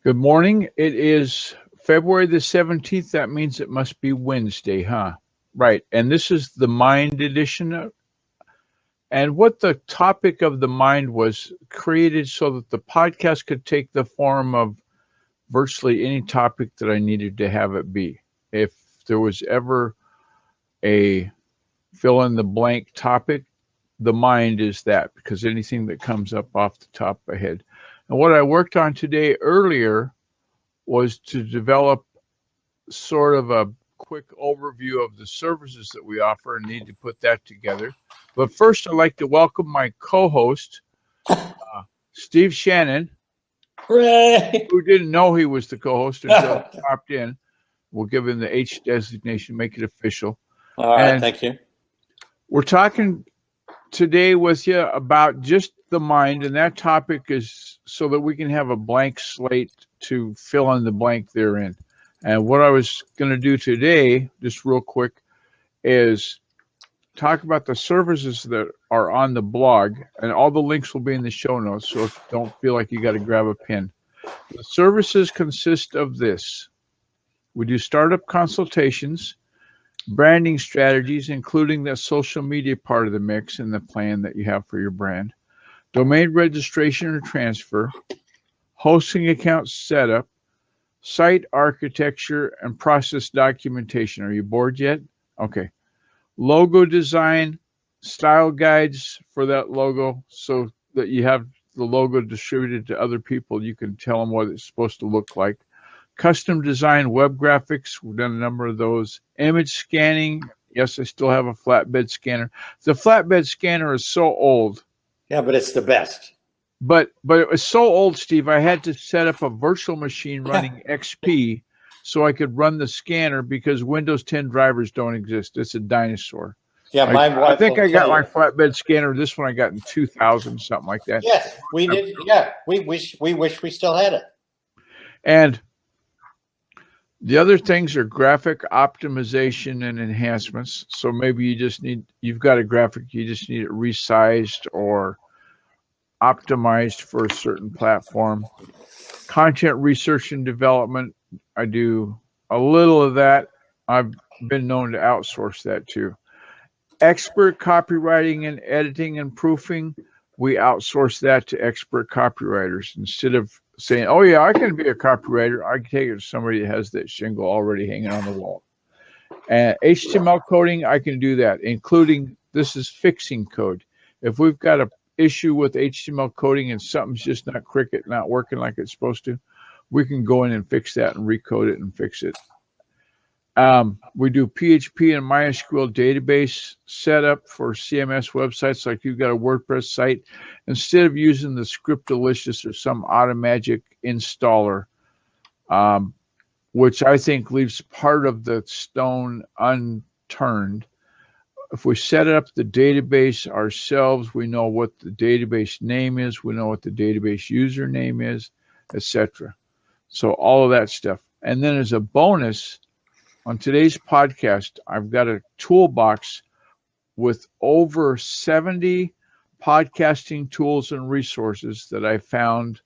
Good morning. It is February the 17th. That means it must be Wednesday, huh? Right. And this is the Mind edition. And what the topic of the Mind was created so that the podcast could take the form of virtually any topic that I needed to have it be. If there was ever a fill in the blank topic, the Mind is that, because anything that comes up off the top of my head. And what I worked on today earlier was to develop sort of a quick overview of the services that we offer and need to put that together. But first, I'd like to welcome my co-host, Steve Shannon, Hooray! who didn't know he was the co-host until he popped in. We'll give him the H designation, make it official. All right, thank you. We're talking today with you about just the mind, and that topic is so that we can have a blank slate to fill in the blank therein. And what I was going to do today, just real quick, is talk about the services that are on the blog, and all the links will be in the show notes, so don't feel like you got to grab a pen. The services consist of this. We do startup consultations, branding strategies, including the social media part of the mix and the plan that you have for your brand, domain registration or transfer, hosting account setup, site architecture, and process documentation. Are you bored yet? Okay. Logo design, style guides for that logo so that you have the logo distributed to other people. You can tell them what it's supposed to look like. Custom design web graphics. We've done a number of those. Image scanning. Yes, I still have a flatbed scanner. The flatbed scanner is so old. Yeah, but it's the best. But it was so old, Steve, I had to set up a virtual machine running XP so I could run the scanner because Windows 10 drivers don't exist. It's a dinosaur. Yeah, my wife. I think I got my flatbed scanner. This one I got in 2000, something like that. Yes, we did. Yeah, we wish we still had it. And the other things are graphic optimization and enhancements. So maybe you've got a graphic, you just need it resized or optimized for a certain platform. Content research and development. I do a little of that. I've been known to outsource that too. Expert copywriting and editing and proofing. We outsource that to expert copywriters instead of saying, oh yeah, I can be a copywriter. I can take it to somebody that has that shingle already hanging on the wall. And HTML coding, I can do that, including this is fixing code. If we've got an issue with HTML coding and something's just not working like it's supposed to, we can go in and fix that and recode it and fix it. We do PHP and MySQL database setup for CMS websites. Like you've got a WordPress site, instead of using the Scriptalicious or some Automagic installer, which I think leaves part of the stone unturned. If we set up the database ourselves, we know what the database name is, we know what the database username is, etc. So all of that stuff. And then as a bonus, on today's podcast, I've got a toolbox with over 70 podcasting tools and resources that I found,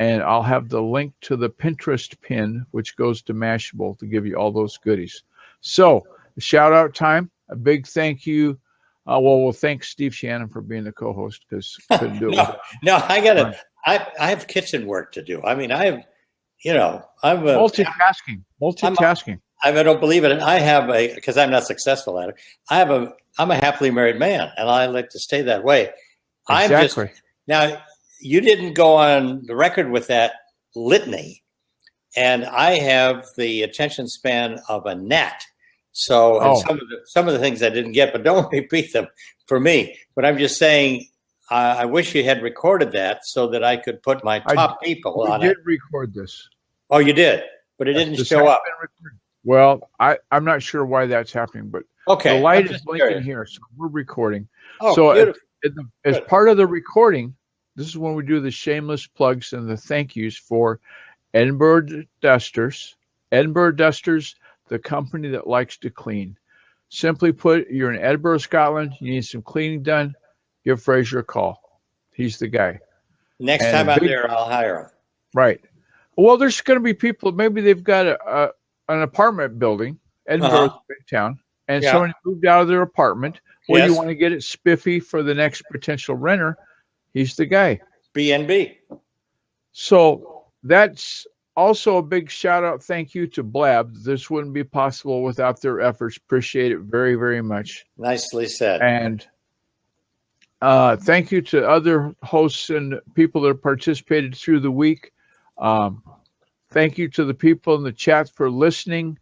and I'll have the link to the Pinterest pin, which goes to Mashable, to give you all those goodies. So, shout out time. A big thank you. We'll thank Steve Shannon for being the co-host because couldn't do it. No, I have kitchen work to do. I mean, I'm multitasking. I don't believe it. Because I'm not successful at it. I'm a happily married man, and I like to stay that way. Exactly. Now, you didn't go on the record with that litany, and I have the attention span of a gnat. So some of the things I didn't get, but don't repeat them for me. But I'm just saying, I wish you had recorded that so that I could put my top people on it. I did record this. Oh, you did, but it didn't show up. Well, I'm not sure why that's happening, but okay, the light is blinking here, so we're recording. Oh, so as part of the recording, this is when we do the shameless plugs and the thank yous for Edinburgh Dusters. Edinburgh Dusters, the company that likes to clean. Simply put, you're in Edinburgh, Scotland, you need some cleaning done, give Fraser a call. He's the guy. Next time I'm there, I'll hire him. Right. Well, there's going to be people. Maybe they've got an apartment building. Edinburgh is a big town, and somebody moved out of their apartment. Well, you want to get it spiffy for the next potential renter. He's the guy. B&B. So that's also a big shout out. Thank you to Blab. This wouldn't be possible without their efforts. Appreciate it very, very much. Nicely said. And thank you to other hosts and people that have participated through the week. Thank you to the people in the chat for listening,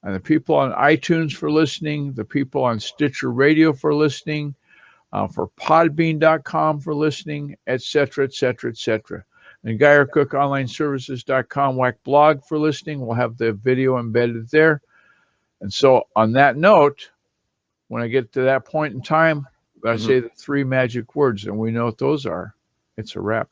and the people on iTunes for listening, the people on Stitcher Radio for listening, for podbean.com for listening, etc., etc., etc. And GuyerCookOnlineServices.com WAC blog for listening. We'll have the video embedded there. And so on that note, when I get to that point in time, I say the three magic words, and we know what those are. It's a wrap.